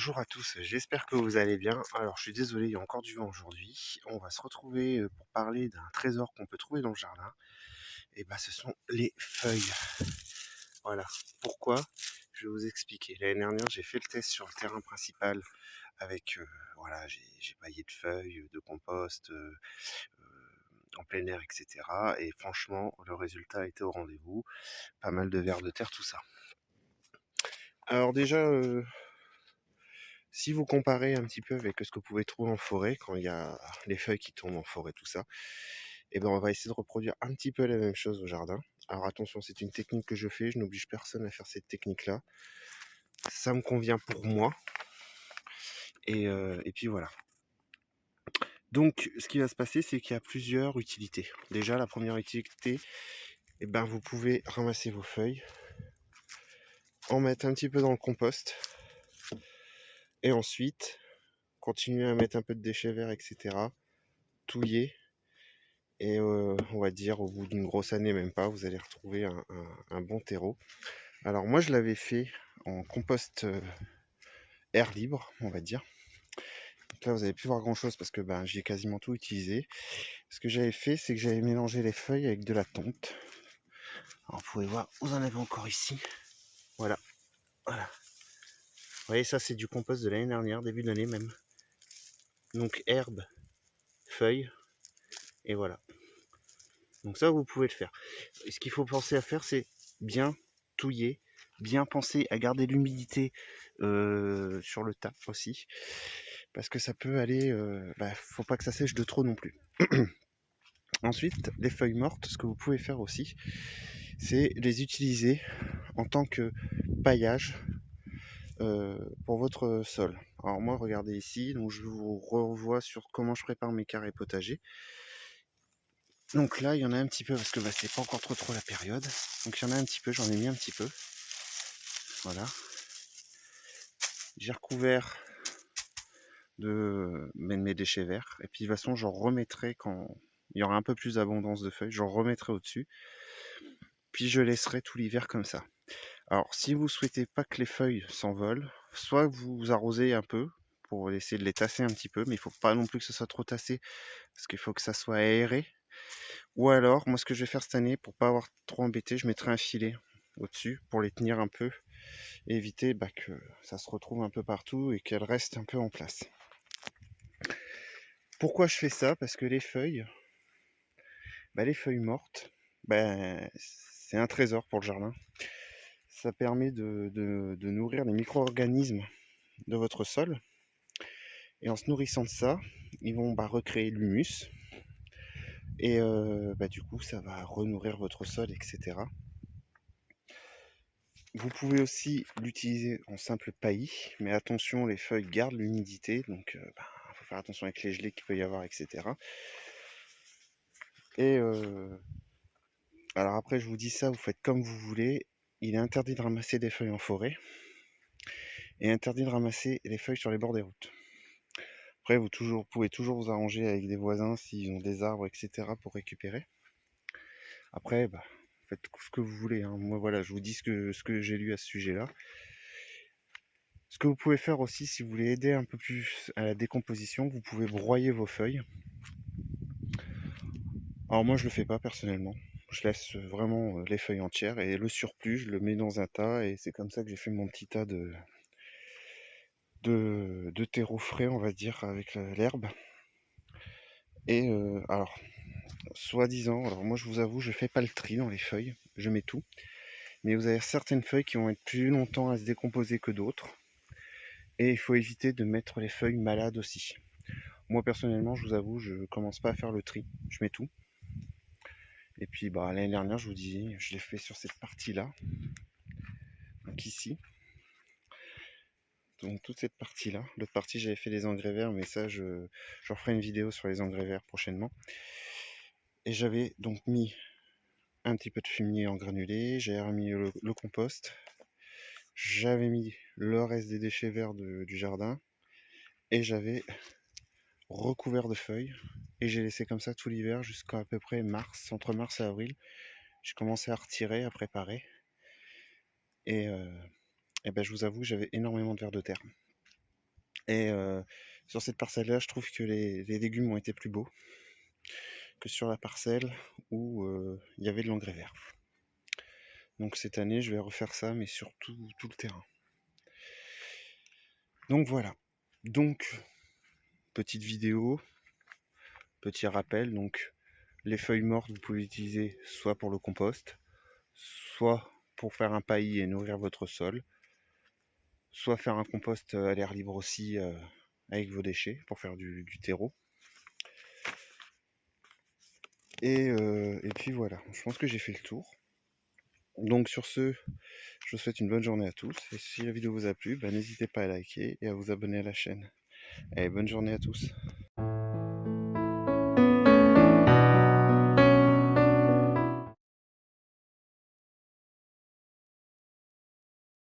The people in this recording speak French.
Bonjour à tous, j'espère que vous allez bien. Alors, je suis désolé, il y a encore du vent aujourd'hui. On va se retrouver pour parler d'un trésor qu'on peut trouver dans le jardin. Et bah, ce sont les feuilles. Voilà. Pourquoi? Je vais vous expliquer. L'année dernière, j'ai fait le test sur le terrain principal avec, voilà, j'ai paillé de feuilles, de compost, en plein air, etc. Et franchement, le résultat a été au rendez-vous. Pas mal de vers de terre, tout ça. Alors déjà, si vous comparez un petit peu avec ce que vous pouvez trouver en forêt, quand il y a les feuilles qui tombent en forêt, tout ça, et ben on va essayer de reproduire un petit peu la même chose au jardin. Alors attention, c'est une technique que je fais, je n'oblige personne à faire cette technique-là. Ça me convient pour moi. Et puis voilà. Donc ce qui va se passer, c'est qu'il y a plusieurs utilités. Déjà, la première utilité, et ben, vous pouvez ramasser vos feuilles, en mettre un petit peu dans le compost, et ensuite continuer à mettre un peu de déchets verts, etc. Touiller. Et on va dire au bout d'une grosse année, même pas, vous allez retrouver un bon terreau. Alors moi je l'avais fait en compost air libre, on va dire. Donc là vous avez pu voir grand chose parce que ben, j'ai quasiment tout utilisé. Ce que j'avais fait, c'est que j'avais mélangé les feuilles avec de la tonte. Alors vous pouvez voir, vous en avez encore ici. Voilà, voilà. Vous voyez, ça c'est du compost de l'année dernière, début d'année même. Donc herbe, feuilles, et voilà. Donc ça vous pouvez le faire. Et ce qu'il faut penser à faire, c'est bien touiller, bien penser à garder l'humidité sur le tas aussi, parce que ça peut aller, faut pas que ça sèche de trop non plus. Ensuite, les feuilles mortes, ce que vous pouvez faire aussi, c'est les utiliser en tant que paillage pour votre sol. Alors moi, regardez ici, donc je vous revois sur comment je prépare mes carrés potagers. Donc là, il y en a un petit peu parce que c'est pas encore trop la période. Donc il y en a un petit peu, j'en ai mis un petit peu. Voilà. J'ai recouvert de mes déchets verts. Et puis de toute façon, j'en remettrai quand il y aura un peu plus d'abondance de feuilles. J'en remettrai au-dessus. Puis je laisserai tout l'hiver comme ça. Alors, si vous souhaitez pas que les feuilles s'envolent, soit vous arrosez un peu pour essayer de les tasser un petit peu, mais il faut pas non plus que ce soit trop tassé parce qu'il faut que ça soit aéré. Ou alors, moi, ce que je vais faire cette année, pour pas avoir trop embêté, je mettrai un filet au-dessus pour les tenir un peu et éviter que ça se retrouve un peu partout et qu'elles restent un peu en place. Pourquoi je fais ça? Parce que les feuilles mortes, c'est un trésor pour le jardin. Ça permet de nourrir les micro-organismes de votre sol. Et en se nourrissant de ça, ils vont recréer l'humus. Et du coup, ça va renourrir votre sol, etc. Vous pouvez aussi l'utiliser en simple paillis, mais attention, les feuilles gardent l'humidité, donc il faut faire attention avec les gelées qu'il peut y avoir, etc. Et alors après, je vous dis ça, vous faites comme vous voulez. Il est interdit de ramasser des feuilles en forêt et interdit de ramasser les feuilles sur les bords des routes. Après, vous pouvez toujours vous arranger avec des voisins s'ils ont des arbres, etc. pour récupérer. Après, faites ce que vous voulez, hein. Moi, voilà, je vous dis ce que j'ai lu à ce sujet-là. Ce que vous pouvez faire aussi, si vous voulez aider un peu plus à la décomposition, vous pouvez broyer vos feuilles. Alors moi, je le fais pas personnellement. Je laisse vraiment les feuilles entières et le surplus, je le mets dans un tas et c'est comme ça que j'ai fait mon petit tas de terreau frais, on va dire, avec l'herbe. Et alors, soi-disant, alors moi je vous avoue, je fais pas le tri dans les feuilles, je mets tout. Mais vous avez certaines feuilles qui vont être plus longtemps à se décomposer que d'autres. Et il faut éviter de mettre les feuilles malades aussi. Moi personnellement, je vous avoue, je commence pas à faire le tri, je mets tout. Et puis l'année dernière, je vous dis, je l'ai fait sur cette partie-là. Donc ici. Donc toute cette partie-là. L'autre partie, j'avais fait les engrais verts, mais ça, je referai une vidéo sur les engrais verts prochainement. Et j'avais donc mis un petit peu de fumier en granulé, j'avais remis le compost, j'avais mis le reste des déchets verts du jardin, et j'avais recouvert de feuilles, et j'ai laissé comme ça tout l'hiver jusqu'à peu près mars, entre mars et avril. J'ai commencé à retirer, à préparer, et je vous avoue, j'avais énormément de vers de terre. Et sur cette parcelle-là, je trouve que les légumes ont été plus beaux que sur la parcelle où il y avait de l'engrais vert. Donc cette année, je vais refaire ça, mais sur tout le terrain. Donc voilà. Donc, petite vidéo, petit rappel. Donc, les feuilles mortes, vous pouvez utiliser soit pour le compost, soit pour faire un paillis et nourrir votre sol, soit faire un compost à l'air libre aussi avec vos déchets pour faire du terreau. Et puis voilà, je pense que j'ai fait le tour. Donc sur ce, je vous souhaite une bonne journée à tous. Et si la vidéo vous a plu, n'hésitez pas à liker et à vous abonner à la chaine. Allez, bonne journée à tous.